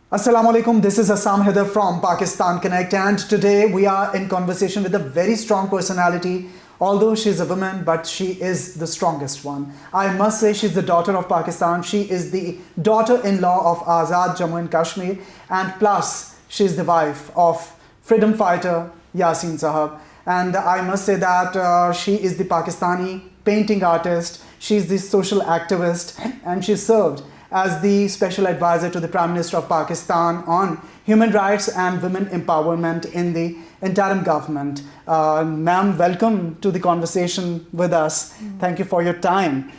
Assalamu alaikum, this is Assam Heather from Pakistan Connect, and today we are in conversation with a very strong personality. Although she's a woman, but she is the strongest one. I must say she's the daughter of Pakistan. She is the daughter-in-law of Azad Jammu and Kashmir, and plus she's the wife of freedom fighter Yasin Sahab. And I must say that she is the Pakistani painting artist, she's the social activist, and she served as the special advisor to the Prime Minister of Pakistan on human rights and women empowerment in the interim government. Ma'am, welcome to the conversation with us. Thank you for your time.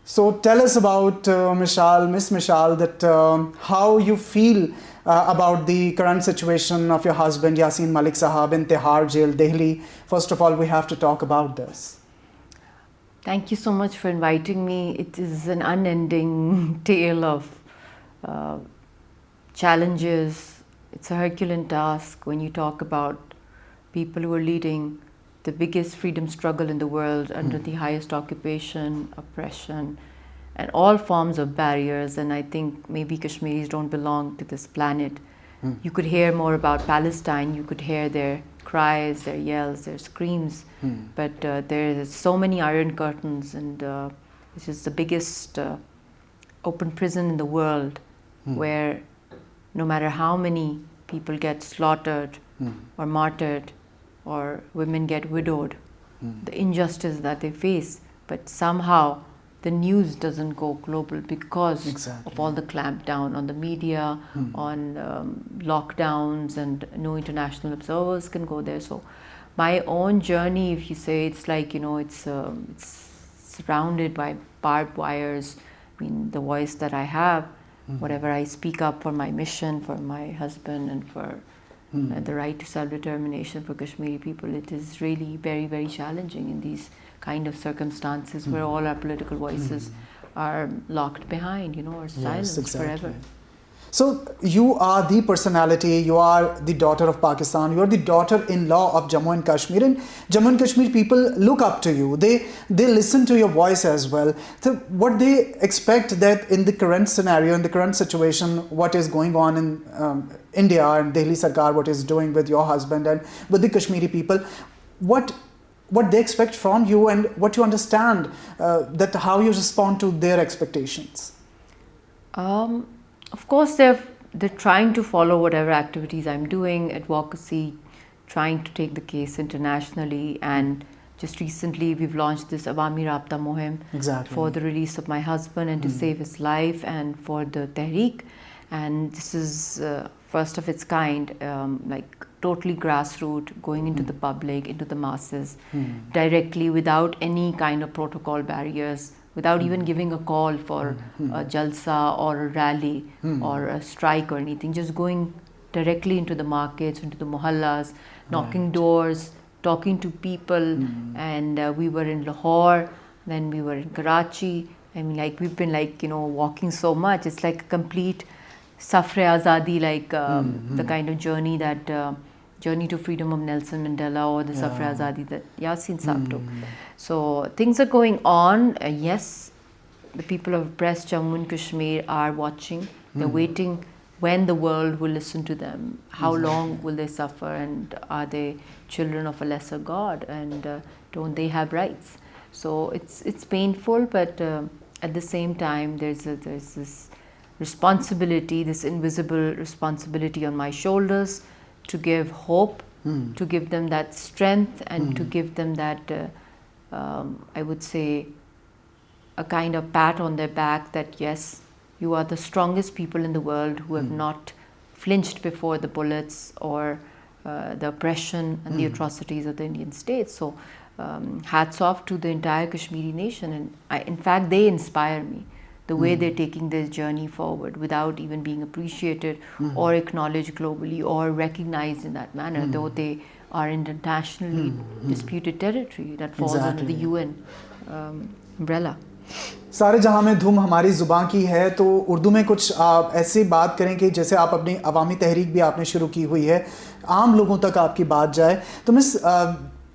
So tell us about Miss Mushaal, that how you feel about the current situation of your husband Yasin Malik Sahab in Tihar Jail, Delhi. First of all, we have to talk about this. Thank you so much for inviting me. It is an unending tale of challenges. It's a Herculean task when you talk about people who are leading the biggest freedom struggle in the world under the highest occupation, oppression, and all forms of barriers. And I think maybe Kashmiris don't belong to this planet. You could hear more about Palestine. You could hear their cries, their yells, their screams, but there's so many iron curtains, and this is the biggest open prison in the world, where no matter how many people get slaughtered or martyred, or women get widowed, the injustice that they face, but somehow the news doesn't go global because of all the clampdown on the media, on lockdowns, and no international observers can go there. So my own journey, if you say, it's like, it's surrounded by barbed wires. I mean, the voice that I have, whatever I speak up for my mission, for my husband, and for the right to self-determination for Kashmiri people, it is really very, very challenging in these kind of circumstances where all our political voices are locked behind, or silenced forever. So you are the personality, you are the daughter of Pakistan, you are the daughter-in-law of Jammu and Kashmir, and Jammu and Kashmir people look up to you. They listen to your voice as well. So what they expect that in the current scenario, in the current situation, what is going on in India and Delhi Sarkar, what is doing with your husband and with the Kashmiri people, what they expect from you, and what you understand, that how you respond to their expectations. Of course, they're trying to follow whatever activities I'm doing, advocacy, trying to take the case internationally, and just recently we've launched this Awami Rabta Mohim for the release of my husband and to save his life, and for the Tehreek. And this is first of its kind, like totally grassroots, going into the public, into the masses, directly, without any kind of protocol barriers, without even giving a call for a jalsa or a rally or a strike or anything, just going directly into the markets, into the mohallas, knocking doors, talking to people. And we were in Lahore, then we were in Karachi. I mean, like, we've been like, walking so much. It's like a complete Safre Azadi, like the kind of journey that Journey to Freedom of Nelson Mandela, or the Safre Azadi that Yasin Sahab took. So things are going on. Yes, the people of oppressed Jammu and Kashmir are watching. They're waiting when the world will listen to them. How long will they suffer, and are they children of a lesser God, and don't they have rights? So it's painful, but at the same time there's this responsibility, this invisible responsibility on my shoulders, to give hope, to give them that strength, and to give them that, I would say, a kind of pat on their back that, yes, you are the strongest people in the world who have not flinched before the bullets or the oppression and the atrocities of the Indian state. So hats off to the entire Kashmiri nation. And in fact, they inspire me. The way they're taking this journey forward without even being appreciated or acknowledged globally or recognized in that manner, though they are in internationally disputed territory that falls under the UN umbrella. सारे जहाँ में धूम हमारी ज़ुबान की है, तो उर्दू में कुछ ऐसी बात करें कि जैसे आप अपनी अवामी तहरीक भी आपने शुरू की हुई है, आम लोगों तक आपकी बात जाए. तो मिस,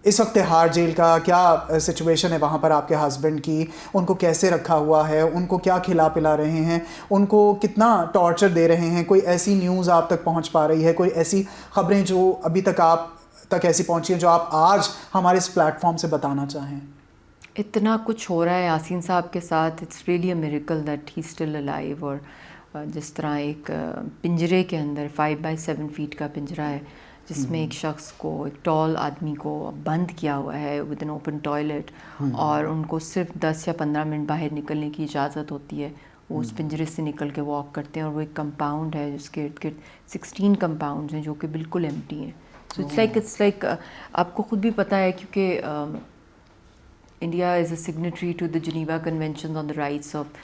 اس وقت تہاڑ جیل کا کیا سچویشن ہے وہاں پر آپ کے ہسبینڈ کی؟ ان کو کیسے رکھا ہوا ہے؟ ان کو کیا کھلا پلا رہے ہیں؟ ان کو کتنا ٹارچر دے رہے ہیں؟ کوئی ایسی نیوز آپ تک پہنچ پا رہی ہے؟ کوئی ایسی خبریں جو ابھی تک آپ تک ایسی پہنچی ہیں جو آپ آج ہمارے اس پلیٹ فارم سے بتانا چاہیں؟ اتنا کچھ ہو رہا ہے یاسین صاحب کے ساتھ. It's really a miracle that he still alive. اور جس طرح ایک پنجرے کے اندر 5x7 فیٹ کا پنجرا ہے جس میں ایک شخص کو, ایک ٹال آدمی کو بند کیا ہوا ہے ود این اوپن ٹوائلٹ, اور ان کو صرف 10 یا 15 منٹ باہر نکلنے کی اجازت ہوتی ہے. وہ اس پنجرے سے نکل کے واک کرتے ہیں, اور وہ ایک کمپاؤنڈ ہے جس کے ارد گرد 16 کمپاؤنڈز ہیں جو کہ بالکل ایمٹی ہیں. سو اٹس لائک آپ کو خود بھی پتہ ہے کیونکہ India is a signatory to the Geneva Convention on the rights of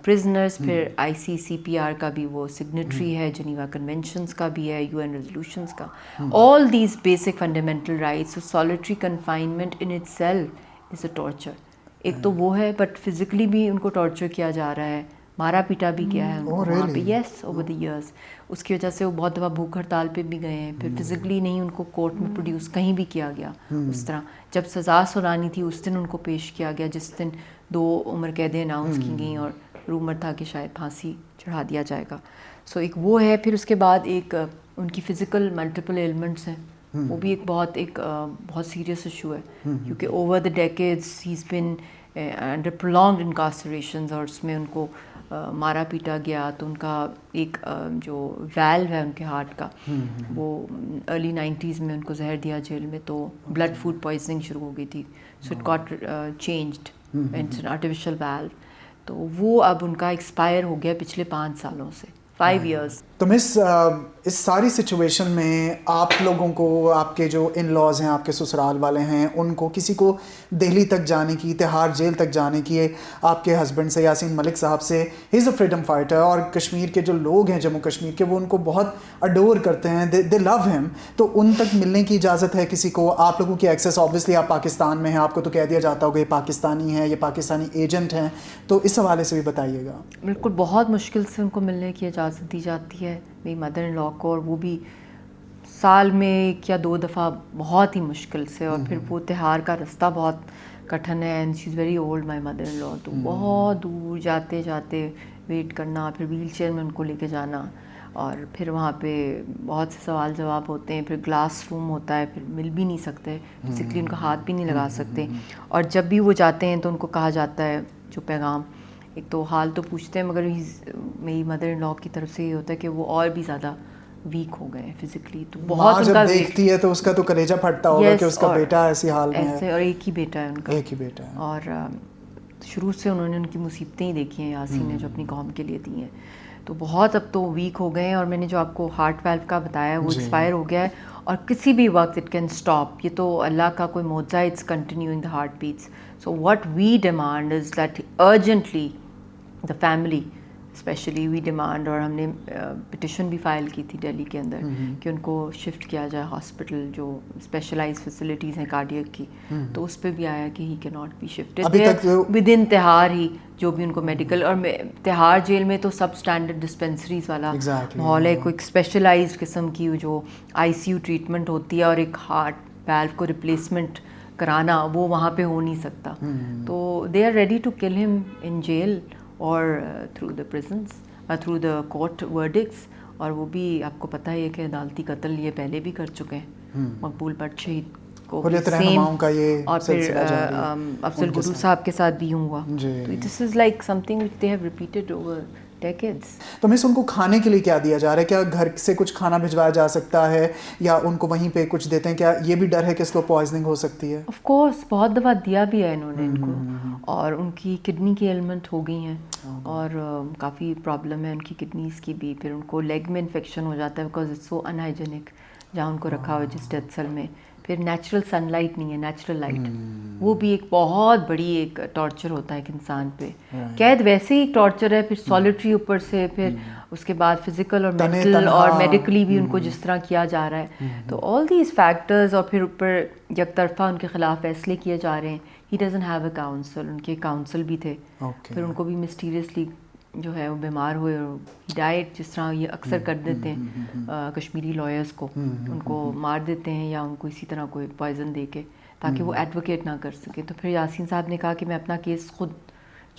prisoners. پھر ICCPR کا بھی وہ سگنیٹری ہے, جنیوا کنونشنس کا بھی ہے, UN ریزولوشنس کا. All these basic fundamental rights. Solitary confinement in it self is a torture. ایک تو وہ ہے, بٹ فزیکلی بھی ان کو ٹارچر کیا جا رہا ہے, مارا پیٹا بھی گیا ہے ان کو وہاں پہ. یس, اوور دی ایئرس. اس کی وجہ سے وہ بہت دفعہ بھوک ہڑتال پہ بھی گئے ہیں. پھر فزیکلی نہیں ان کو کورٹ میں پروڈیوس کہیں بھی کیا گیا. اس طرح جب سزا سنانی تھی اس دن ان کو پیش کیا گیا, جس دن 2 عمر قیدیں اناؤنس کی گئیں اور رومر تھا کہ شاید پھانسی چڑھا دیا جائے گا. سو ایک وہ ہے. پھر اس کے بعد ایک ان کی فزیکل ملٹیپل ایلمنٹس ہیں, وہ بھی ایک بہت سیریس ایشو ہے, کیونکہ over the decades he is been under prolonged incarcerations, اور اس میں ان کو مارا پیٹا گیا. تو ان کا ایک جو ویلو ہے ان کے ہارٹ کا, وہ ارلی 90s میں ان کو زہر دیا جیل میں, تو بلڈ فوڈ پوائزننگ شروع ہو گئی تھی. So it got changed, it's an artificial value. تو وہ اب ان کا ایکسپائر ہو گیا پچھلے 5 سالوں سے, 5 ایئرس. تو مس, اس ساری سچویشن میں آپ لوگوں کو, آپ کے جو ان لاز ہیں, آپ کے سسرال والے ہیں, ان کو کسی کو دہلی تک جانے کی, تہاڑ جیل تک جانے کی آپ کے ہسبینڈ سے, یاسین ملک صاحب سے, ہی از اے فریڈم فائٹر, اور کشمیر کے جو لوگ ہیں جموں کشمیر کے, وہ ان کو بہت اڈور کرتے ہیں, دے لو ہم. تو ان تک ملنے کی اجازت ہے کسی کو؟ آپ لوگوں کی ایکسیس, آبویسلی آپ پاکستان میں ہیں, آپ کو تو کہہ دیا جاتا ہوگا یہ پاکستانی ہیں, یہ پاکستانی ایجنٹ ہیں, تو اس حوالے سے بھی بتائیے گا. بالکل, بہت مشکل سے ان کو ملنے کی اجازت دی جاتی ہے میری مدر ان لا کو, اور وہ بھی سال میں 1 یا 2 دفعہ بہت ہی مشکل سے. اور پھر وہ تہاڑ کا رستہ بہت کٹھن ہے, and she is very old my mother in law, تو بہت دور جاتے جاتے ویٹ کرنا, پھر ویل چیئر میں ان کو لے کے جانا, اور پھر وہاں پہ بہت سے سوال جواب ہوتے ہیں. پھر گلاس روم ہوتا ہے, پھر مل بھی نہیں سکتے بیسکلی, ان کا ہاتھ بھی نہیں لگا سکتے. اور جب بھی وہ جاتے ہیں تو ان کو کہا جاتا ہے جو پیغام, ایک تو حال تو پوچھتے ہیں, مگر میری مدر ان لا کی طرف سے یہ ہوتا ہے کہ وہ اور بھی زیادہ ویک ہو گئے ہیں فزیکلی. تو بہت جب دیکھتی ہے تو اس کا تو کلیجہ پھٹتا ہوگا کہ اس کا بیٹا ایسی حال میں ہے. اور ایک ہی بیٹا ہے ان کا, ایک ہی بیٹا ہے, اور شروع سے انہوں نے ان کی مصیبتیں ہی دیکھی ہیں یاسین نے, جو اپنی قوم کے لیے دی ہیں. تو بہت اب تو ویک ہو گئے ہیں, اور میں نے جو آپ کو ہارٹ ویلو کا بتایا وہ ایکسپائر ہو گیا ہے, اور کسی بھی وقت اٹ کین اسٹاپ. یہ تو اللہ کا کوئی معجزہ, it's continuing the heart beats. So what we demand is that urgently the family specially we demand, اور ہم نے پٹیشن بھی فائل کی تھی دہلی کے اندر کہ ان کو شفٹ کیا جائے ہاسپٹل جو اسپیشلائز فیسلٹیز ہیں کارڈیک کی. تو اس پہ بھی آیا کہ ہی کی not be shifted within Tihar ہی, جو بھی ان کو میڈیکل. اور تہاڑ جیل میں تو سب اسٹینڈرڈ ڈسپینسریز والا ماحول ہے, کوئی اسپیشلائزڈ قسم کی جو ICU ٹریٹمنٹ ہوتی ہے, اور ایک ہارٹ ویلو کو ریپلیسمنٹ کرانا, وہ وہاں پہ ہو نہیں سکتا. تو they are ready to kill ہم ان جیل اور through the prisons, through the court verdicts. اور وہ بھی آپ کو پتہ ہے کہ عدالتی قتل یہ پہلے بھی کر چکے ہیں, مقبول بٹ شہید کو سیم, اور پھر افضل گرو صاحب کے ساتھ بھی ہوا. تو this is like something which they have repeated over decades. تو مس, ان کو کھانے کے لیے کیا دیا جا رہا ہے؟ کیا گھر سے کچھ کھانا بھجوایا جا سکتا ہے, یا ان کو وہیں پہ کچھ دیتے ہیں؟ کیا یہ بھی ڈر ہے کہ سلو پوائزننگ ہو سکتی ہے؟ آف کورس, بہت دفعہ دیا بھی ہے انہوں نے ان کو, اور ان کی کڈنی کی ایلمنٹ ہو گئی ہیں, اور کافی پرابلم ہے ان کی کڈنیز کی بھی. پھر ان کو لیگ میں انفیکشن ہو جاتا ہے because it's so unhygienic جہاں ان کو رکھا ہوا ہے جس ڈیتھ سیل میں. پھر نیچرل سن لائٹ نہیں ہے, نیچرل لائٹ, وہ بھی ایک بہت بڑی ایک ٹارچر ہوتا ہے ایک انسان پہ. قید ویسے ہی ٹارچر ہے, پھر سالیٹری اوپر سے, پھر اس کے بعد فزیکل اور مینٹل اور میڈیکلی بھی ان کو جس طرح کیا جا رہا ہے. تو آل دیز فیکٹرز, اور پھر اوپر یک طرفہ ان کے خلاف فیصلے کیے جا رہے ہیں. He doesn't have a council, ان کے کاؤنسل بھی تھے, پھر ان کو بھی مسٹیریسلی جو ہے وہ بیمار ہوئے اور ڈائٹ جس طرح یہ اکثر کر دیتے ہیں کشمیری لائرس کو, ان کو مار دیتے ہیں یا ان کو اسی طرح کوئی پوائزن دے کے تاکہ وہ ایڈوکیٹ نہ کر سکے. تو پھر یاسین صاحب نے کہا کہ میں اپنا کیس خود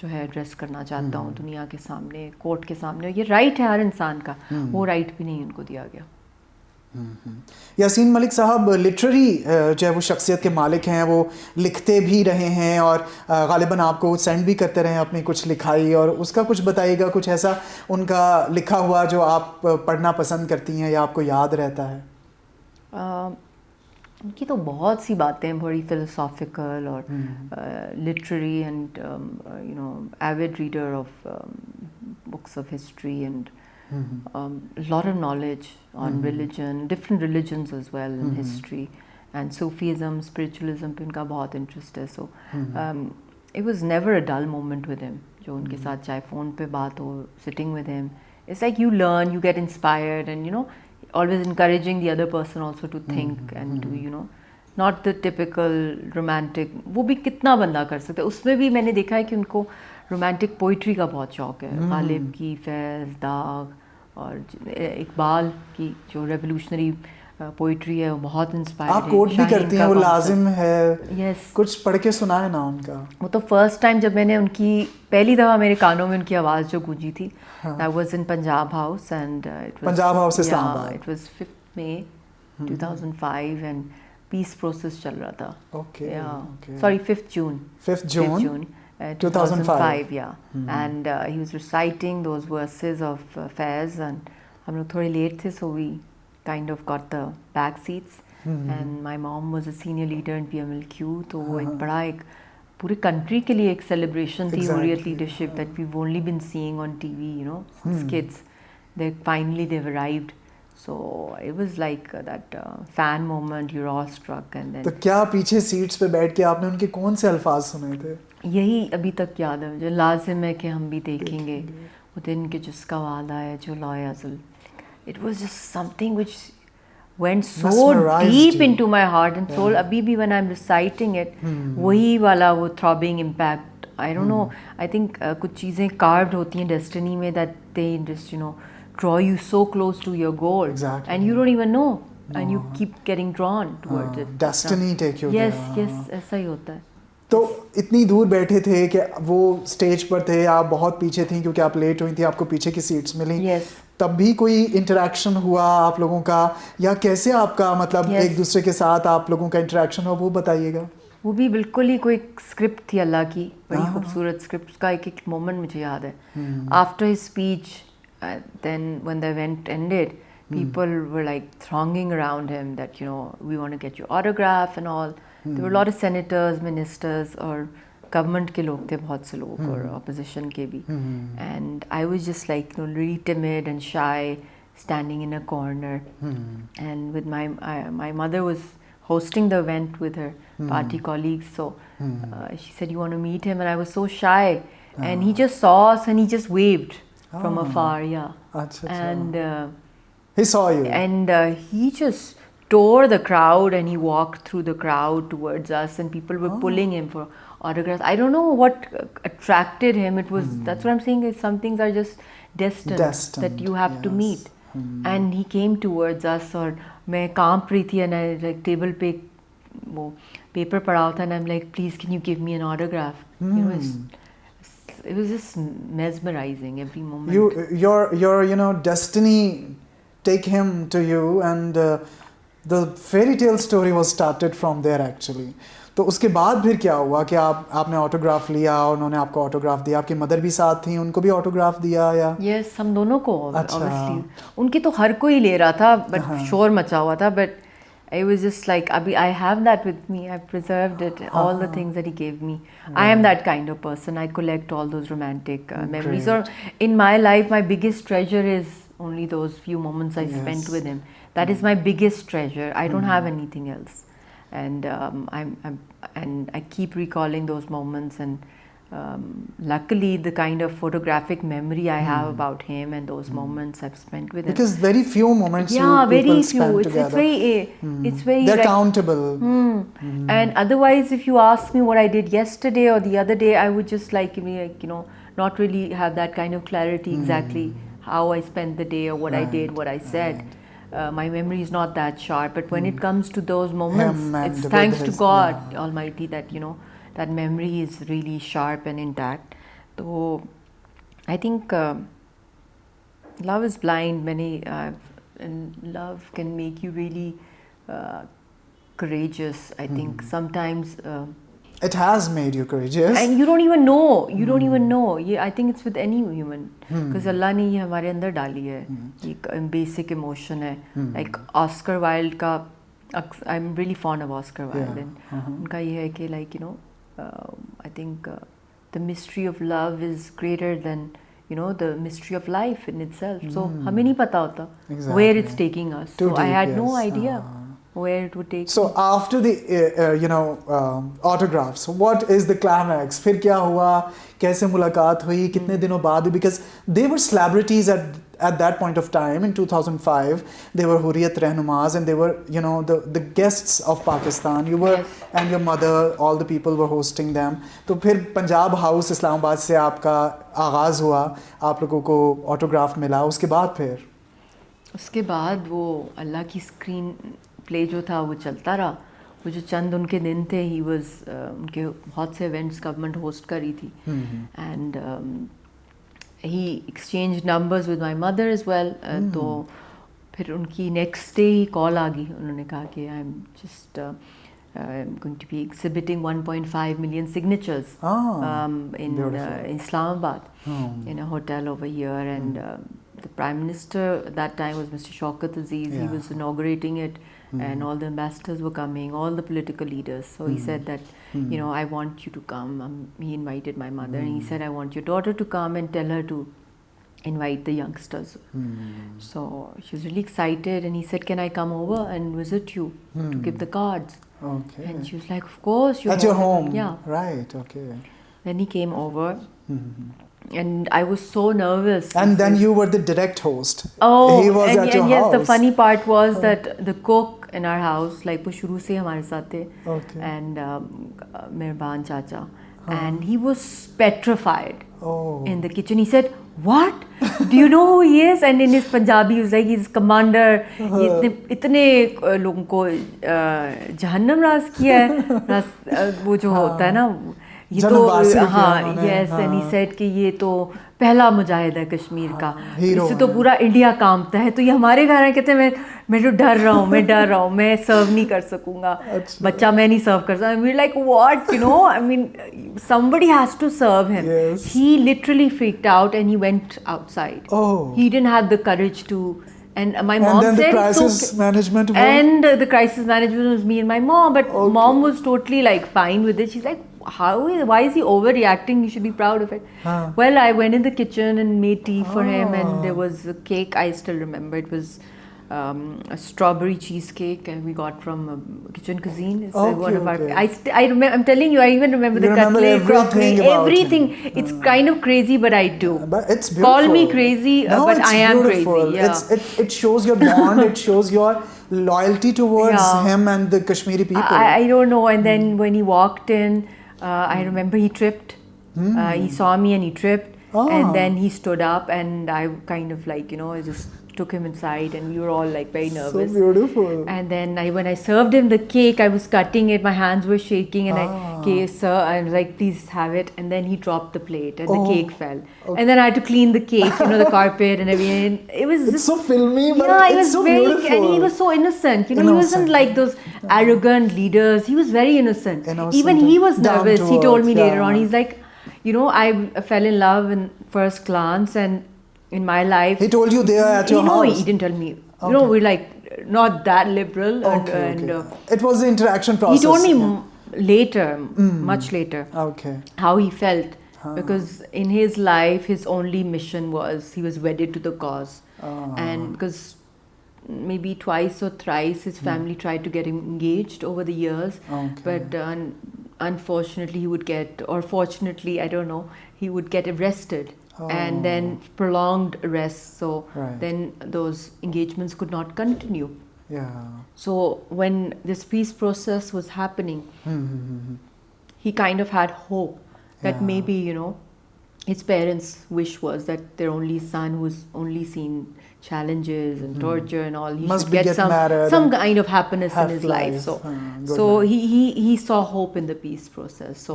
جو ہے ایڈریس کرنا چاہتا ہوں دنیا کے سامنے, کورٹ کے سامنے. یہ رائٹ ہے ہر انسان کا, وہ رائٹ بھی نہیں ان کو دیا گیا. یاسین ملک صاحب لٹریری جو ہے وہ شخصیت کے مالک ہیں, وہ لکھتے بھی رہے ہیں اور غالباً آپ کو سینڈ بھی کرتے رہے ہیں اپنی کچھ لکھائی, اور اس کا کچھ بتائیے گا, کچھ ایسا ان کا لکھا ہوا جو آپ پڑھنا پسند کرتی ہیں یا آپ کو یاد رہتا ہے. ان کی تو بہت سی باتیں بڑی فلسافیکل اور literary and you know avid reader of books of history and lot of knowledge on religion, different religions as well in history, and Sufism, spiritualism پہ ان کا بہت انٹرسٹ ہے. So it was never a dull moment with him. جو ان کے ساتھ چاہے phone پہ بات ہو, sitting with him, it's like you learn, you get inspired, and you know always encouraging the other person also to think and to you know not the typical romantic. وہ بھی کتنا بندہ کر سکتا ہے, اس میں بھی میں نے دیکھا ہے کہ ان کو رومانٹک پوئٹری کا بہت شوق ہے. غالب کی فیض, داغ اور اقبال کی جو ریولیوشنری پوئٹری ہے وہ بہت انسپائر. آپ کوٹ بھی کرتی ہیں, وہ لازم ہے. یس, کچھ پڑھ کے سنائے نا ان کا. وہ تو فرسٹ ٹائم جب میں نے ان کی پہلی دفعہ میرے کانوں میں ان کی آواز جو گونجی تھی, that was in Punjab House, and it was Punjab House Islam Abad. it was 5th May 2005 and peace process چل رہا تھا. Okay. Sorry, 5th June 2005. Yeah. And he was reciting those verses of Faiz, and hum log thode late the, so we kind of got the back seats. And my mom was a senior leader in PMLQ, to wo ek bada ek pure country ke liye ek celebration thi Hurriyat leadership that we've only been seeing on TV, you know, since kids. They've arrived. So it was like that fan moment, you're awestruck. And then تو کیا پیچھے seats پہ بیٹھ کے آپ نے ان کے کون سے الفاظ سنے تھے؟ یہی ابھی تک یاد ہے مجھے, لازم ہے کہ ہم بھی دیکھیں گے وہ دن کہ جس کا وعدہ ہے جو لائے ازل. It was just something which went so deep into my heart and soul. ابھی بھی when I'm reciting it, وہی والا وہ throbbing impact. I don't know, I think کچھ چیزیں carved ہوتی ہیں destiny میں that they just you know draw you so close to your goal. Exactly. And you don't even know, and you keep getting drawn towards it. Destiny take you there. Yes, ایسا ہی ہوتا ہے. تو اتنی دور بیٹھے تھے کہ وہ اسٹیج پر تھے, آپ بہت پیچھے تھیں کیونکہ آپ لیٹ ہوئی تھیں, آپ کو پیچھے کی سیٹس ملیں. Yes. تب بھی کوئی انٹریکشن ہوا آپ لوگوں کا, یا کیسے آپ کا مطلب ایک دوسرے کے ساتھ آپ لوگوں کا انٹریکشن ہوا, وہ بتائیے گا. وہ بھی بالکل ہی کوئی اسکرپٹ تھی اللہ کی, بڑی خوبصورت اسکرپٹ. کا ایک مومنٹ مجھے یاد ہے. After his speech, then when the event ended, people were like thronging around him that you know we want to get your autograph and all. There were a lot of senators, ministers, اور government کے لوگ تھے بہت سے لوگ, اور opposition کے بھی. And I was just like you know really timid and shy, standing in a corner. And with my mother was hosting the event with her party colleagues, so she said, you want to meet him? And I was so shy, and he just saw us and he just waved from afar. And he saw you, and he just tore the crowd, and he walked through the crowd towards us, and people were pulling him for autographs. I don't know what attracted him. It was that's what I'm saying, is some things are just destined that you have to meet. And he came towards us, اور میں کانپ رہی تھی, and I like table پہ وہ paper پڑا ہوا تھا, and I'm like, please can you give me an autograph? You know, it was just mesmerizing every moment. Your you know destiny take him to you, and the fairy tale story was started from there actually. تو اس کے بعد پھر کیا ہوا کہ آپ نے autograph لیا, انہوں نے آپ کو آٹوگراف دیا, آپ کی مدر بھی ساتھ تھیں, ان کو بھی آٹوگراف دیا یا؟ یس, ہم دونوں کو. obviously ان کی تو ہر کوئی لے رہا تھا, بٹ شور مچا ہوا تھا, but I was just like, abhi I have that with me, I preserved it, all the things that he gave me. I am that kind of person, I collect all those romantic memories. Or in my life, my biggest treasure is only those few moments I spent with him. That is my biggest treasure. I don't have anything else. And I keep recalling those moments, and luckily the kind of photographic memory I have about him and those moments I've spent with him. Because very few moments very people few. spend together. It's very they're countable. And otherwise, if you ask me what I did yesterday or the other day, I would just like you know not really have that kind of clarity exactly how I spent the day or what I did, what I said. My memory is not that sharp, but when it comes to those moments, it's thanks to God Almighty that, you know, that memory is really sharp and intact. So I think love is blind, and love can make you really courageous. I think sometimes it has made you courageous, and you don't even know. You don't even know. Yeah, I think it's with any human, because Allah ने ये हमारे अंदर डाली है. एक basic emotion है. Like Oscar Wilde का, I'm really fond of Oscar Wilde. And उनका ये है कि, like, you know, I think the mystery of love is greater than, you know, the mystery of life in itself. So हमें नहीं पता होता where it's taking us. So I had no idea where it would take. So after the autographs, what is the climax? फिर क्या हुआ? कैसे मुलाकात हुई? कितने दिनों बाद? Because they were celebrities at that point of time in 2005. They were Hurriyat Rehnumas, and they were, you know, the guests of Pakistan. You were, and your mother, all the people were hosting them. तो फिर Punjab house Islamabad से आपका आगाज़ हुआ, आप लोगों को autograph मिला. उसके बाद वो अल्लाह की स्क्रीन प्ले जो था वो चलता रहा. वो जो चंद उनके दिन थे, ही वाज उनके बहुत से इवेंट्स गवर्नमेंट होस्ट करी थी, and he exchange numbers with my mother as well. तो फिर उनकी नेक्स्ट डे ही कॉल आ गई. उन्होंने कहा कि I am just going to be exhibiting 1.5 million signatures in Islamabad in a hotel over here, and the Prime Minister at that time was Mr. Shaukat Aziz. He was inaugurating it, and all the ambassadors were coming, all the political leaders. So he said that, you know, I want you to come. He invited my mother, and he said, I want your daughter to come and tell her to invite the youngsters. So she was really excited, and he said, can I come over and visit you to give the cards? Okay. And she was like, of course. At your home? Yeah. Right, okay. Then he came over. And I was so nervous. And then you were the direct host. Oh, he was at your house. Yes, the funny part was that the cook in our house, like, वो शुरू से हमारे साथ थे. Okay. And Mehban Chacha. And he was petrified in the kitchen. He said, what? Do you know who he is? And in his Punjabi, he was like, he's commander. इतने लोगों को जहन्नम राज किया है. वो जो होता है ना, ये तो हाँ, yes, and he said कि ये तो पहला मुजाहिद है कश्मीर का, इससे तो पूरा इंडिया कांपता है. तो ये हमारे घर है, कहते हैं मैं तो डर रहा हूँ, मैं सर्व नहीं कर सकूँगा, बच्चा मैं नहीं सर्व कर सकता. And we're like, what, you know, I mean, somebody has to serve him. He literally freaked out and he went outside. He didn't have the courage to. And my mom said, the crisis management and the crisis management was me and my mom, but mom was totally like fine with it. She's like, why is he overreacting? You should be proud of it. Well, I went in the kitchen and made tea for him, and there was a cake. I still remember it was a strawberry cheesecake, and we got from Kitchen Cuisine. It's one of our. I remember. I'm telling you, I even remember the cutlery, crockery, everything. It's kind of crazy, but I do. But it's beautiful. Call me crazy, but I am beautiful. Crazy. Yeah. It shows your bond. It shows your loyalty towards him and the Kashmiri people. I don't know. And then when he walked in, I remember he tripped. He saw me and he tripped. And then he stood up, and I kind of like, you know, I just took him inside, and we were all like very nervous. So beautiful. And then when I served him the cake, I was cutting it, my hands were shaking, and I was like, please have it. And then he dropped the plate, and the cake fell. And then I had to clean the cake, you know, the carpet and everything. It was it's so filmy, but it's so beautiful. And he was so innocent. You know, he wasn't like those arrogant leaders. He was very innocent. Even he was nervous. He told me later on, he's like, you know, I fell in love in first glance, and in my life. He told you there at your house? No, he didn't tell me. You know, we're like not that liberal. And it was the interaction process. He told me later, much later, how he felt. Because in his life, his only mission was, he was wedded to the cause. And because maybe twice or thrice his family tried to get him engaged over the years. But unfortunately, he would get, or fortunately, I don't know, he would get arrested. And then prolonged arrest, so then those engagements could not continue. So when this peace process was happening, he kind of had hope that maybe, you know, his parents' wish was that their only son, who's only seen challenges and torture and all, he should get some kind of happiness in his life. So he saw hope in the peace process. So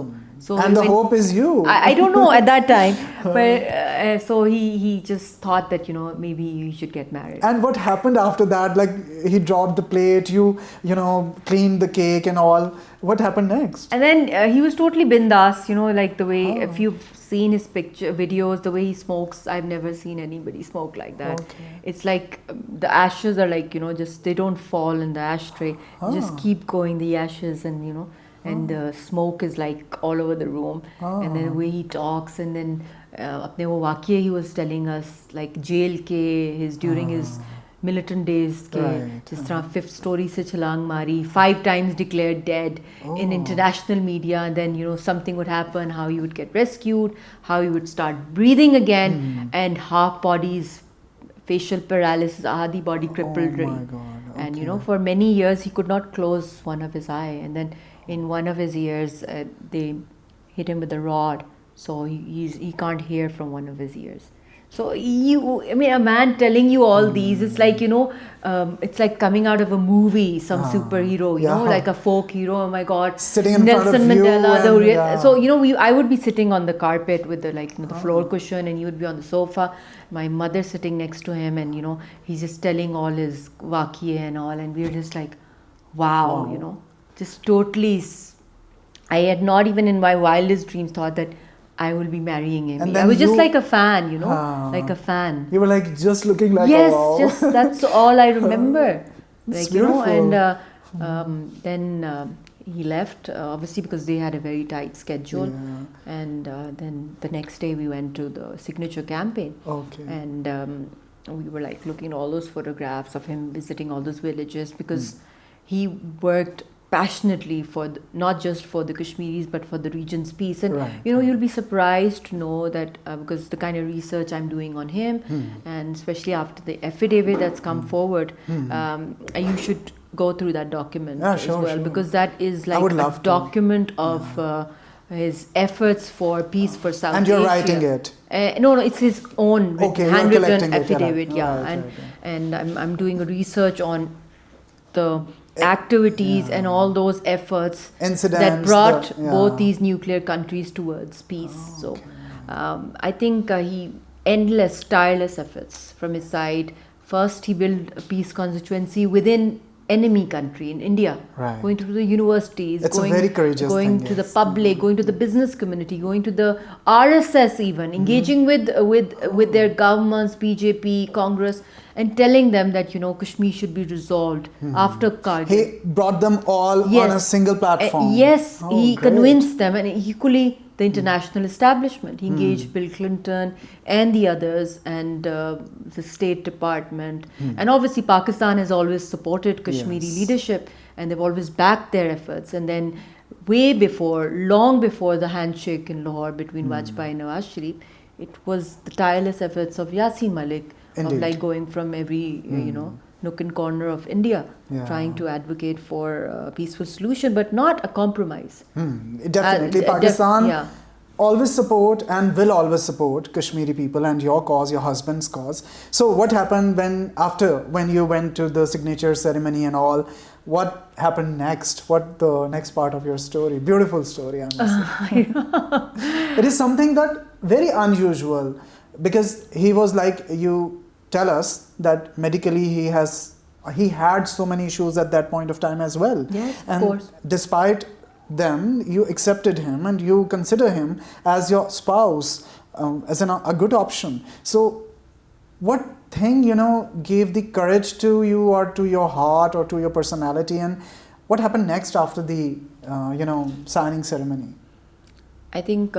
and the hope is you. I don't know at that time, but so he just thought that maybe you should get married. And what happened after that? Like, he dropped the plate, you cleaned the cake and all. What happened next? And then he was totally bindas, like the way, if you've seen his videos, the way he smokes, I've never seen anybody smoke like that. Okay. It's like the ashes are like, just, they don't fall in the ashtray. Just keep going, the ashes, and and the smoke is like all over the room. And then the way he talks, and then apne wo waqiye he was telling us, like jail ke, during his militant days ke, jis tarah 5th story se chhalang mari, 5 times declared dead in international media, and then something would happen, how he would get rescued, how he would start breathing again, and half bodies, facial paralysis, ahadi body crippled. Oh my God. Okay. And for many years he could not close one of his eye, and then in one of his ears they hit him with a rod, so he can't hear from one of his ears. So a man telling you all these, it's like, it's like coming out of a movie, some superhero, like a folk hero. Oh my God. Sitting in Nelson front of Mandela, you. So, I would be sitting on the carpet with the floor cushion, and he would be on the sofa. My mother sitting next to him, and, he's just telling all his waqiye and all. And we're just like, wow, just totally. I had not even in my wildest dreams thought that I will be marrying him. And I was just like a fan, like a fan. You were like just looking like, yes, wow. just that's all I remember. It's like beautiful. And then he left, obviously because they had a very tight schedule. And then the next day we went to the signature campaign. Okay. And we were like looking at all those photographs of him visiting all those villages, because he worked passionately for not just for the Kashmiris but for the region's peace. And you'll be surprised to know that because the kind of research I'm doing on him, and especially after the affidavit that's come forward, you should go through that document as well, because that is like a document of his efforts for peace for South Asia. And you're writing it? No, it's his own handwritten affidavit. Right. And I'm doing a research on the activities and all those efforts that brought both these nuclear countries towards peace. I think he endless, tireless efforts from his side. First, he built a peace constituency within enemy country in India, going to the universities, going to the public, going to the business community, going to the RSS even, engaging with their governments, BJP, Congress, and telling them that Kashmir should be resolved after Kargil. He brought them all on a single platform. He convinced them, and equally the international establishment. He engaged Bill Clinton and the others, and the State Department. And obviously Pakistan has always supported Kashmiri leadership, and they've always backed their efforts. And then long before the handshake in Lahore between Vajpayee and Nawaz Sharif, it was the tireless efforts of Yasin Malik, of like going from every nook and corner of India, trying to advocate for a peaceful solution, but not a compromise. Definitely. Pakistan always support and will always support Kashmiri people and your cause, your husband's cause. So what happened when you went to the signature ceremony and all? What happened next? What the next part of your story? Beautiful story, I must say. It is something that very unusual, because he was like, you tell us that medically he had so many issues at that point of time as well. Yes, and of course. Despite them, you accepted him and you consider him as your spouse, as a good option. So what thing gave the courage to you, or to your heart, or to your personality, and what happened next after the signing ceremony? I think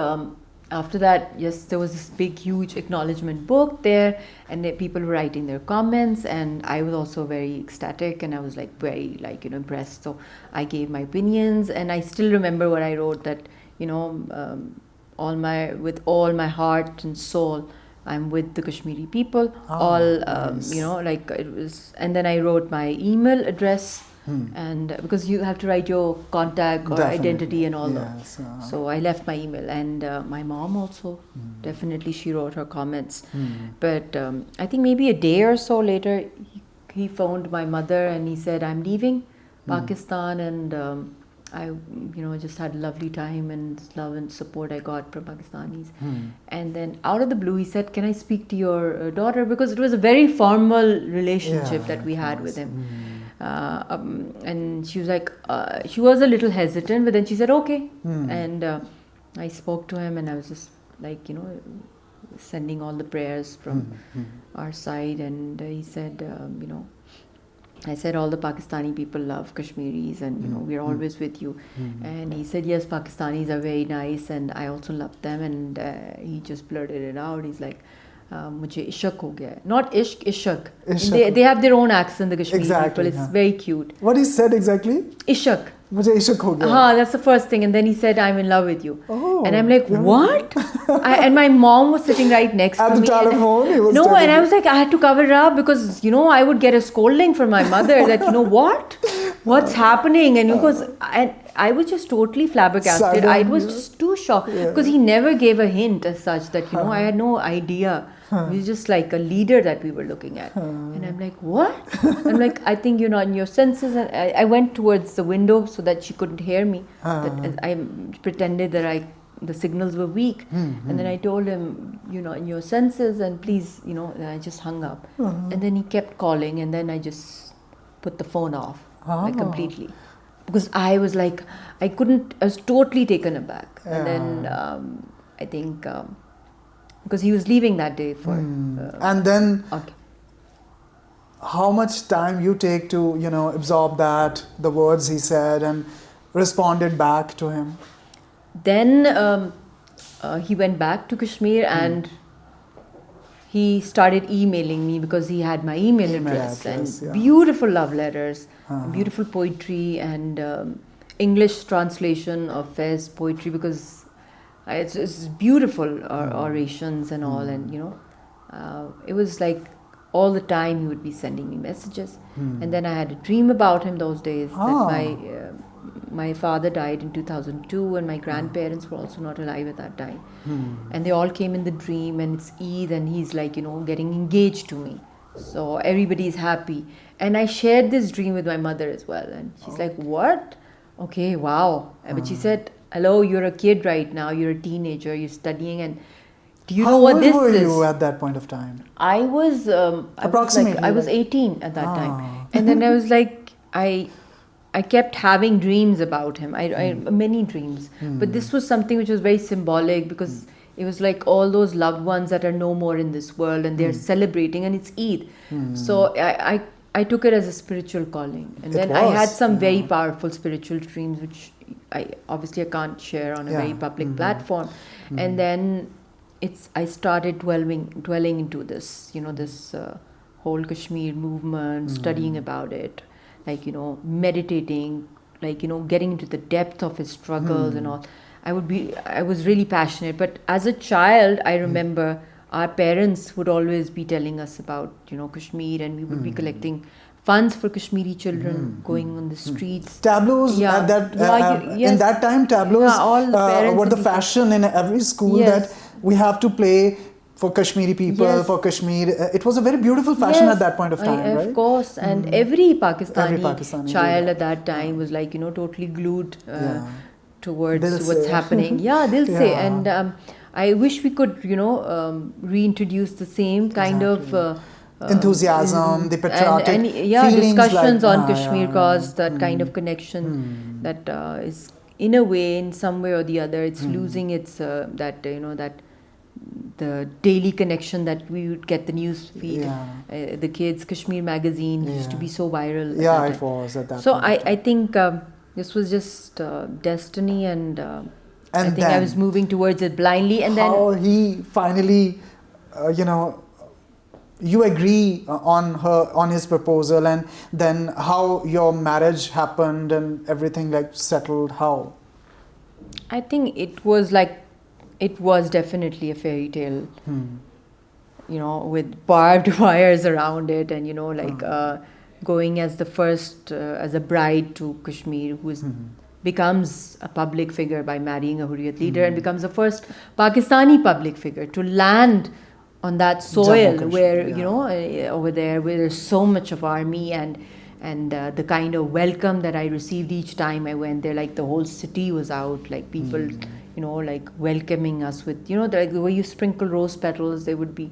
after that, yes, there was this big, huge acknowledgement book there, and people were writing their comments, and I was also very ecstatic, and I was like very impressed. So I gave my opinions, and I still remember what I wrote, that with all my heart and soul, I'm with the Kashmiri people. Nice. It was, and then I wrote my email address and because you have to write your contact or identity and all that. So I left my email, and my mom also definitely, she wrote her comments. But I think maybe a day or so later, he phoned my mother and he said, I'm leaving Pakistan, and I just had a lovely time, and love and support I got from Pakistanis. And then out of the blue he said, can I speak to your daughter, because it was a very formal relationship that we had with him. And she was like, she was a little hesitant, but then she said okay. And I spoke to him, and I was just like, sending all the prayers from our side. And he said, I said, all the Pakistani people love Kashmiris, and we're always with you. And he said, yes, Pakistanis are very nice, and I also love them. And he just blurted it out. He's like, mujhe ishq ho gaya. Not ishq, ishq. They have their own accent, the Kashmiri people. It's very cute. What he said exactly? Ishq. Mujhe ishq ho gaya. That's the first thing. And then he said, I'm in love with you. And I'm like, what? And my mom was sitting right next to me. At the telephone? And I was like, I had to cover it up because, I would get a scolding from my mother that, what? What's happening? And because I was just totally flabbergasted. I was just too shocked because he never gave a hint as such that, I had no idea. It was just like a leader that we were looking at. And I'm like, what? I'm like, I think you're not in your senses. And I went towards the window so that she couldn't hear me. But I pretended that the signals were weak. And then I told him, in your senses, and please, and I just hung up. And then he kept calling, and then I just put the phone off, like completely. Because I was like, I was totally taken aback. And then I think, because he was leaving that day for... and then, how much time you take to, absorb that, the words he said, and responded back to him? Then he went back to Kashmir, and he started emailing me because he had my email address, and beautiful love letters, beautiful poetry, and English translation of Fez poetry, because it's beautiful orations and all. And it was like all the time he would be sending me messages. And then I had a dream about him those days, that my father died in 2002, and my grandparents were also not alive at that time. And they all came in the dream, and it's Eid, and he's like, getting engaged to me. So everybody's happy. And I shared this dream with my mother as well. And she's like, what? Okay, wow. But she said, hello, you're a kid right now, you're a teenager, you're studying, and do you know what this is? How old were you at that point of time? I was... approximately? I was 18 at that time. And then I was like, I kept having dreams about him, many dreams. But this was something which was very symbolic, because it was like all those loved ones that are no more in this world, and they're celebrating, and it's Eid. So I took it as a spiritual calling. And then I had some very powerful spiritual dreams, which I can't share on a very public platform. And then I started dwelling into this, this whole Kashmir movement, studying about it, like, meditating, like, getting into the depth of his struggles and all. I was really passionate. But as a child, I remember our parents would always be telling us about, Kashmir, and we would be collecting funds for Kashmiri children, going on the streets. Tableaus at that in that time, tableaus were the fashion in every school, that we have to play for Kashmiri people, for Kashmir. It was a very beautiful fashion at that point of time, right? Of course. And every Pakistani child at that time was like, totally glued towards what's happening. Dil se. And I wish we could, reintroduce the same kind of... enthusiasm, the patriotic feelings, discussions on Kashmir cause, that kind of connection that is, in a way, in some way or the other, it's losing its that the daily connection that we would get, the news feed, the kids, Kashmir magazine used to be so viral. It was at that so point. I think this was just destiny, and I think I was moving towards it blindly. And then how he finally, you agree on his proposal, and then how your marriage happened and everything like settled. How? I think it was definitely a fairy tale, with barbed wires around it, and going as the first, as a bride to Kashmir, who is becomes a public figure by marrying a Hurriyat leader and becomes the first Pakistani public figure to land on that soil where, you know, over there where there's so much of army and the kind of welcome that I received each time I went there, like the whole city was out, like people, you know, like welcoming us with, you know, the way you sprinkle rose petals, they would be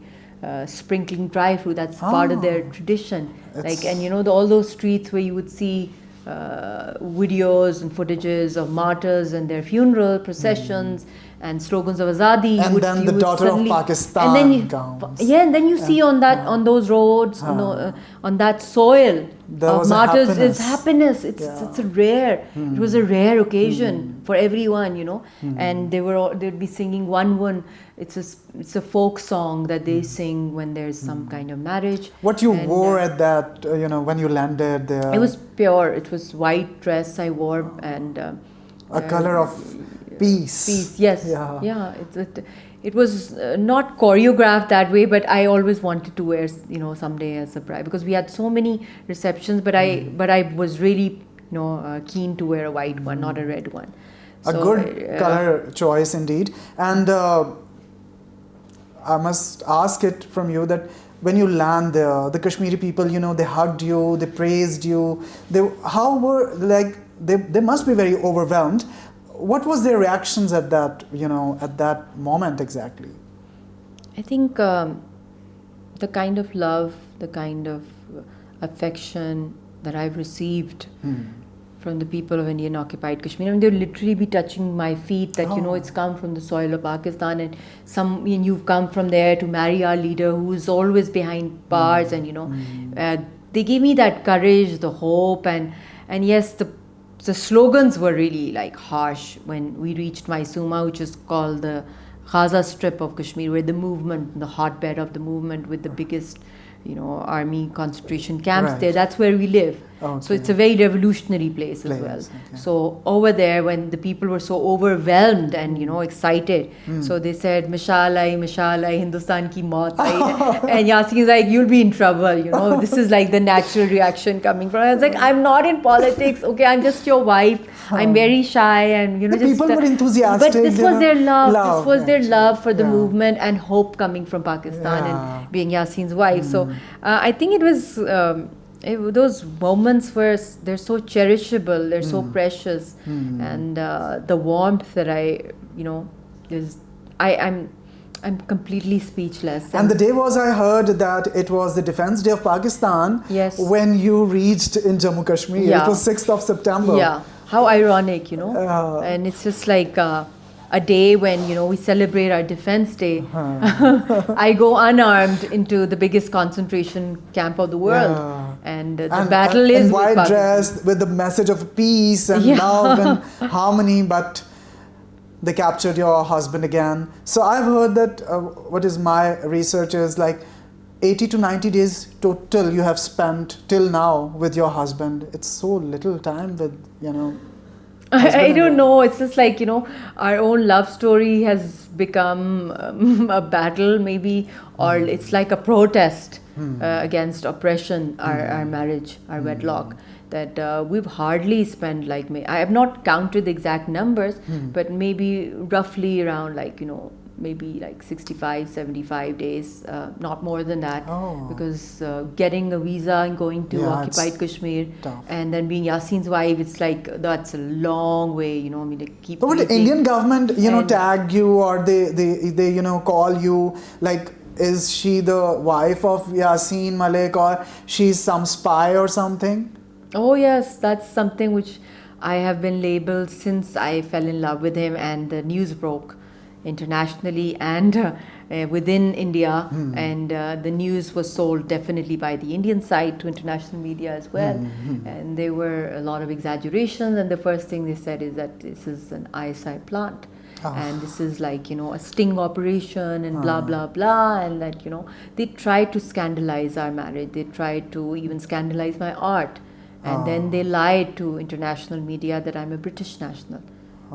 sprinkling dry fruit. That's part of their tradition. Like, and you know, all those streets where you would see videos and footages of martyrs and their funeral processions and slogans of Azadi. And then the daughter of Pakistan and then comes. Yeah, and then you see on that on those roads, on that soil of martyrs is happiness. It's a rare. It was a rare occasion for everyone, you know. And they'd be singing one. It's a folk song that they sing when there's some kind of marriage. What you wore at that, you know, when you landed there? It was pure. It was white dress I wore and a color of peace. Peace, yes. Yeah. It was not choreographed that way, but I always wanted to wear, you know, someday as a bride, because we had so many receptions. But I was really, you know, keen to wear a white one, not a red one. A good color choice indeed. And I must ask it from you that when you land there, the Kashmiri people, you know, they hugged you, they praised you. They must be very overwhelmed. What was their reactions at that, you know, at that moment exactly? I think the kind of love, the kind of affection that I've received from the people of Indian occupied Kashmir. I mean, they'll literally be touching my feet that, you know, it's come from the soil of Pakistan and you've come from there to marry our leader who's always behind bars and, you know, they gave me that courage, the hope and yes, the slogans were really like harsh when we reached Mysuma, which is called the Ghaza Strip of Kashmir, where the movement, the hotbed of the movement with the biggest, you know, army concentration camps there. That's where we live. So it's a very revolutionary place as well. So over there, when the people were so overwhelmed and, you know, excited, so they said, Mushaal hai, Hindustan ki maut hai. And Yasin is like, you'll be in trouble, you know. This is like the natural reaction coming from. I was like, I'm not in politics, okay, I'm just your wife. I'm very shy and, you know, people were enthusiastic. But this was their love. This was their love for the movement and hope coming from Pakistan and being Yasin's wife. So I think it was... those moments where they're so cherishable, they're so precious, and the warmth that I'm completely speechless. And the day was, I heard that it was the Defense Day of Pakistan. Yes. When you reached in Jammu Kashmir, it was 6th of September. Yeah, how ironic, you know. And it's just like a day when, you know, we celebrate our Defense Day. I go unarmed into the biggest concentration camp of the world. And the battle is in white dress with the message of peace and love and harmony, but they captured your husband again. So I've heard that what is my research is like 80 to 90 days total you have spent till now with your husband. It's so little time with, you know. I don't know. It's just like, you know, our own love story has become a battle maybe, or it's like a protest against oppression, our marriage, our wedlock, that we've hardly spent like, I have not counted the exact numbers, but maybe roughly around like, you know, maybe like 65, 75 days, not more than that, because getting a visa and going to occupied Kashmir and then being Yasin's wife, it's like, that's a long way, you know. I mean, they keep. But would the Indian government, you know, tag you, or they you know, call you like, is she the wife of Yasin Malik, or she's some spy or something? Oh yes, that's something which I have been labeled since I fell in love with him and the news broke internationally and within India, and the news was sold definitely by the Indian side to international media as well, and there were a lot of exaggerations, and the first thing they said is that this is an ISI plant, and this is like, you know, a sting operation and blah blah blah, and that, you know, they tried to scandalize our marriage, they tried to even scandalize my art, and then they lied to international media that I'm a British national.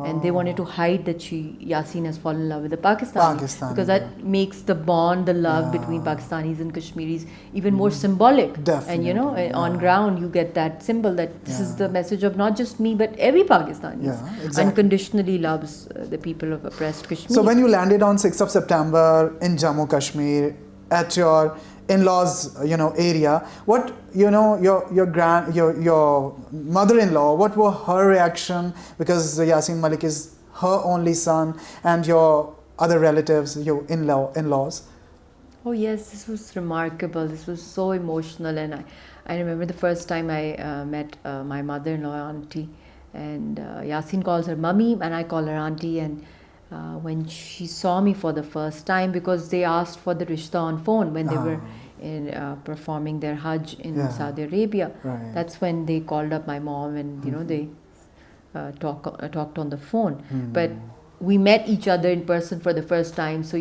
And they wanted to hide that Yasin has fallen in love with a Pakistani. Because that makes the bond, the love between Pakistanis and Kashmiris even more symbolic. Definitely. And on ground you get that symbol that this is the message of not just me but every Pakistani unconditionally loves the people of oppressed Kashmir. So when you landed on 6th of September in Jammu Kashmir at your in-laws area, what your mother-in-law, what were her reaction, because Yasin Malik is her only son, and your other relatives, your in-laws? Oh yes, this was remarkable. This was so emotional, and I remember the first time I met my mother-in-law, auntie, and Yasin calls her mummy and I call her auntie. And when she saw me for the first time, because they asked for the rishta on phone when they were performing their Hajj in Saudi Arabia. That's when they called up my mom, and they talked on the phone. But we met each other in person for the first time. So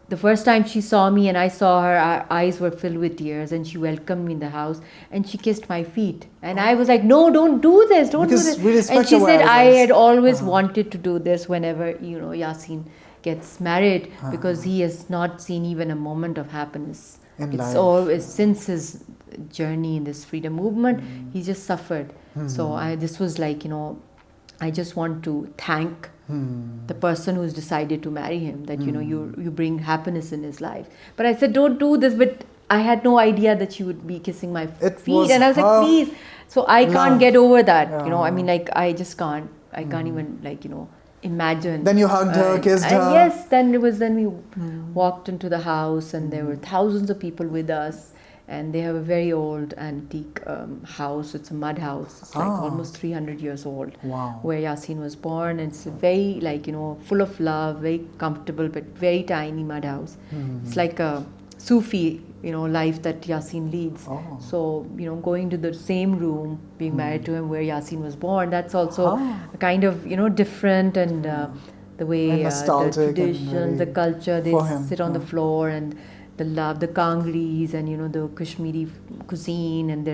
the first time she saw me and I saw her, our eyes were filled with tears, and she welcomed me in the house and she kissed my feet. And I was like, no, don't do this, don't do this. And she said, I had always wanted to do this whenever, Yasin gets married, because he has not seen even a moment of happiness. It's always, since his journey in this freedom movement, he just suffered. So this was like, I just want to thank the person who's decided to marry him, that you bring happiness in his life. But I said, don't do this. But I had no idea that she would be kissing my feet, and I was like, please. So I can't get over that. I mean, like, I just can't. I can't even imagine. Then you hugged her, kissed her. And yes, then we walked into the house, and there were thousands of people with us. And they have a very old antique house. It's a mud house. It's like almost 300 years old. Wow. Where Yasin was born. And it's a very full of love, very comfortable, but very tiny mud house. It's like a Sufi, life that Yasin leads. So, going to the same room, being married to him where Yasin was born, that's also a kind of, different, and the way the tradition, the culture, they sit on the floor, and the love, the Kangris, and the Kashmiri cuisine, and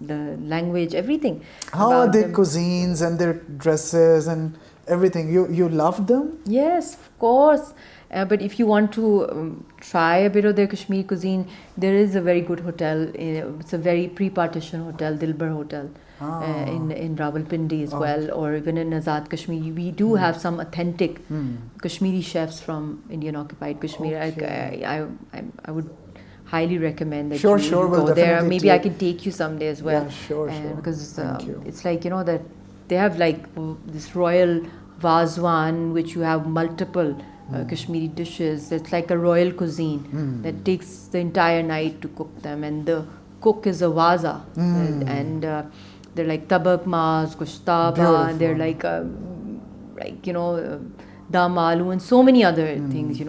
the language, everything. How are their cuisines and their dresses and everything? You love them? Yes, of course. But if you want to try a bit of their Kashmiri cuisine, there is a very good hotel. It's a very pre-partition hotel, Dilbar Hotel, in Rawalpindi as well, or even in Azad Kashmir. We do have some authentic Kashmiri chefs from Indian occupied Kashmir. I would highly recommend that you go there. Maybe I can take you someday as well. Yeah, sure. Because it's like, that they have like this royal vazwan, which you have multiple Kashmiri dishes. It's like a royal cuisine that takes the entire night to cook them, and the cook is a waza, and they're like tabak mas, gushtaba, and they're like dam aloo, and so many other things,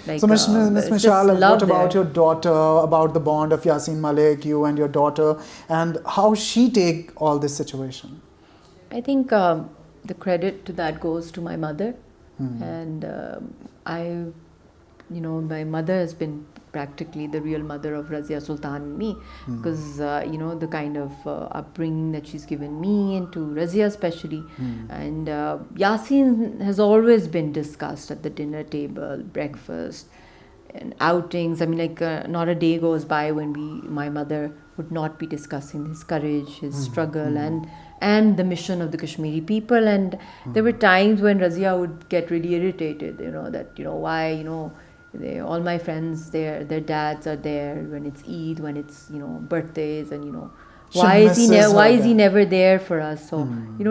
Like, so Ms. Mushaal, what about your daughter, about the bond of Yasin Malik, you and your daughter, and how she take all this situation? I think the credit to that goes to my mother. And my mother has been practically the real mother of Razia Sultan and me, because the kind of upbringing that she's given me and to Razia especially. And Yasin has always been discussed at the dinner table, breakfast, and outings. I mean, like, not a day goes by when my mother would not be discussing his courage, his struggle, and the mission of the Kashmiri people. And there were times when Razia would get really irritated, why, all my friends, their dads are there when it's Eid, when it's, birthdays, and, why is he never there for us? So,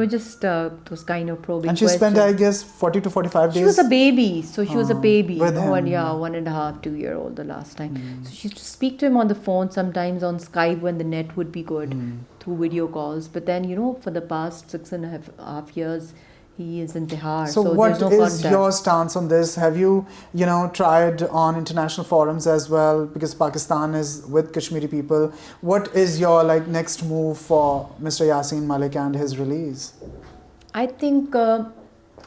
just those kind of probing questions. And she spent, I guess, 40 to 45 days? She was a baby. So she was a baby. With him, 1.5, 2 year old the last time. So she used to speak to him on the phone, sometimes on Skype when the net would be good, through video calls. But then, for the past 6.5 years, he is in Tihar. So what is your stance on this? Have you, tried on international forums as well? Because Pakistan is with Kashmiri people. What is your next move for Mr. Yasin Malik and his release? I think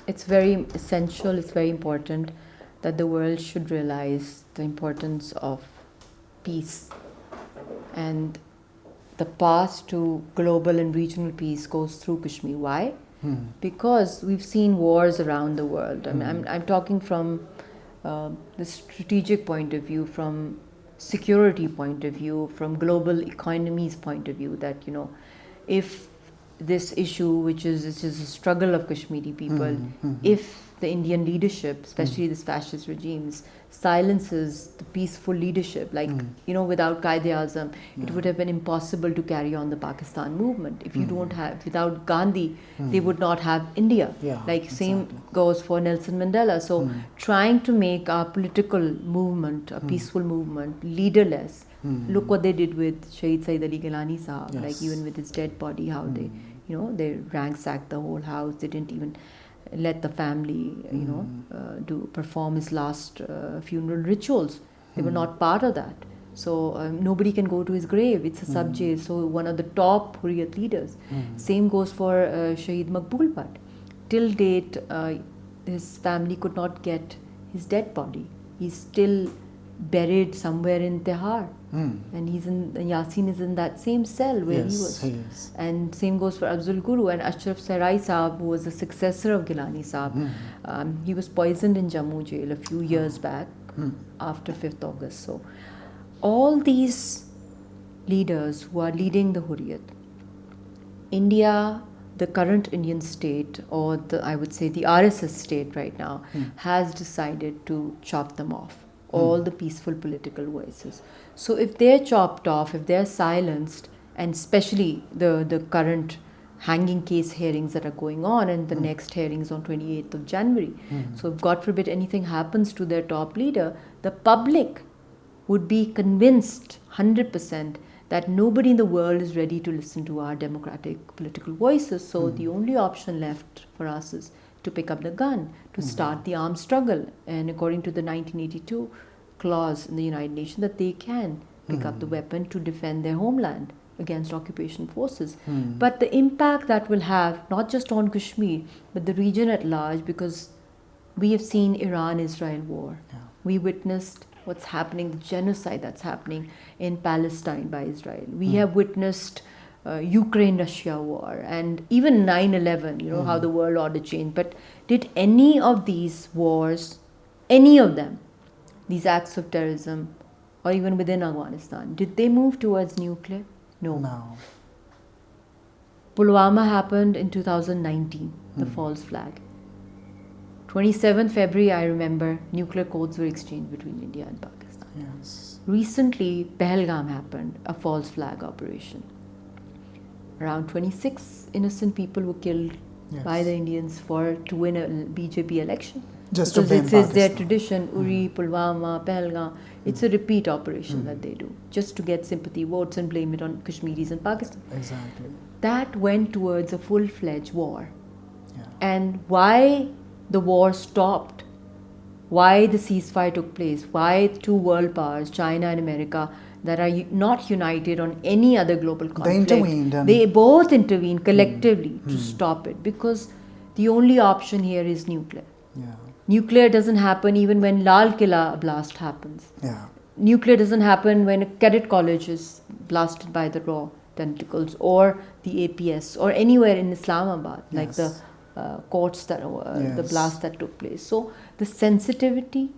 it's very essential, it's very important that the world should realize the importance of peace. And the path to global and regional peace goes through Kashmir. Why? because we've seen wars around the world. I mean, I'm talking from the strategic point of view, from security point of view, from global economy's point of view, that, you know, if this issue, which is a struggle of Kashmiri people, if the Indian leadership, especially this fascist regimes, silences the peaceful leadership, like, you know, without Qaid-e-Azam, it would have been impossible to carry on the Pakistan movement. If you don't have, without Gandhi, they would not have India. Like, same goes for Nelson Mandela. So trying to make our political movement, a peaceful movement, leaderless. Look what they did with Shaheed Saeed Ali Gilani Sahab, like even with his dead body, how they, you know, they ransacked the whole house. They didn't even let the family, you know, perform his last funeral rituals. They were not part of that. So nobody can go to his grave. It's a sub-jail. So one of the top Hurriyat leaders. Same goes for Shaheed Maqbool Bhatt. Till date, his family could not get his dead body. He's still buried somewhere in Tihar. And Yasin is in that same cell where he was. And same goes for Afzal Guru and Ashraf Sarai Saab, who was the successor of Gilani Saab. He was poisoned in Jammu jail a few years back after 5th August. So all these leaders who are leading the Hurriyat, India, the current Indian state, or I would say the RSS state right now, has decided to chop them off. All the peaceful political voices. So if they're chopped off, if they're silenced, and especially the current hanging case hearings that are going on, and the next hearings on 28th of January. So if God forbid anything happens to their top leader, the public would be convinced 100% that nobody in the world is ready to listen to our democratic political voices. So the only option left for us is to pick up the gun, to start the armed struggle. And according to the 1982 clause in the United Nations, that they can pick up the weapon to defend their homeland against occupation forces. But the impact that will have, not just on Kashmir, but the region at large, because we have seen Iran-Israel war. We witnessed what's happening, the genocide that's happening in Palestine by Israel. We have witnessed Ukraine-Russia war, and even 9/11, you know, how the world order changed. But did any of these wars, any of them, these acts of terrorism, or even within Afghanistan, did they move towards nuclear? No. Pulwama happened in 2019, the false flag. 27th February, I remember, nuclear codes were exchanged between India and Pakistan. Recently, Pahalgam happened, a false flag operation. Around 26 innocent people were killed by the Indians to win a BJP election. Just because to blame it is their Pakistan. tradition, Uri, Pulwama, Pahalgam. It's a repeat operation that they do, just to get sympathy votes and blame it on Kashmiris and Pakistan. Exactly. That went towards a full-fledged war. And why the war stopped, why the ceasefire took place, why two world powers, China and America, that are not united on any other global conflict, They intervened. They both intervened collectively to stop it, because the only option here is nuclear. Nuclear doesn't happen even when Lal Killa blast happens. Nuclear doesn't happen when a cadet college is blasted by the raw tentacles, or the APS, or anywhere in Islamabad, like the courts that the blast that took place. So the sensitivity,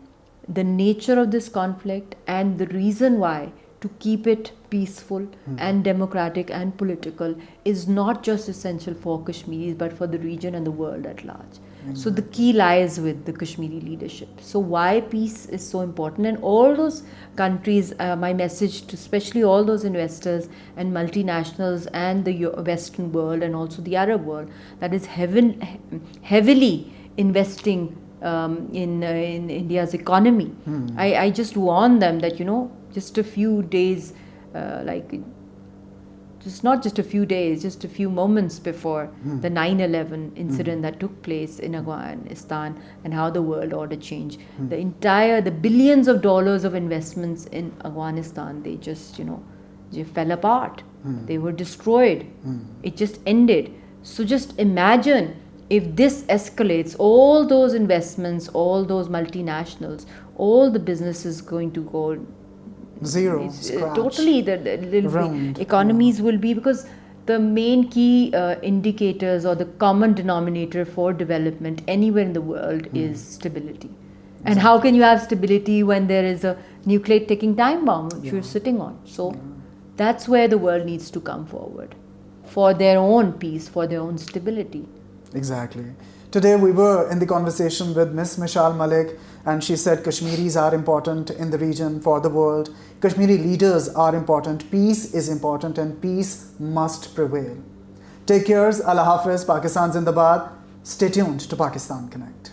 the nature of this conflict, and the reason why to keep it peaceful and democratic and political is not just essential for Kashmiris, but for the region and the world at large. So the key lies with the Kashmiri leadership. So why peace is so important, and all those countries, my message to especially all those investors and multinationals and the Western world and also the Arab world that is heavily investing in India's economy. I just warn them that, you know, just a few days, not just a few days, just a few moments before the 9/11 incident that took place in Afghanistan, and how the world order changed. The billions of dollars of investments in Afghanistan, they just, you know, they fell apart. They were destroyed. It just ended. So just imagine if this escalates, all those investments, all those multinationals, all the businesses going to go zero, scratch. Totally, the economies will be, because the main key indicators or the common denominator for development anywhere in the world is stability. And how can you have stability when there is a nuclear ticking time bomb which you're sitting on? So that's where the world needs to come forward for their own peace, for their own stability. Exactly. Today we were in the conversation with Miss Mushaal Malik, and she said Kashmiris are important in the region, for the world. Kashmiri leaders are important. Peace is important, and peace must prevail. Take care. Allah Hafiz. Pakistan Zindabad. Stay tuned to Pakistan Connect.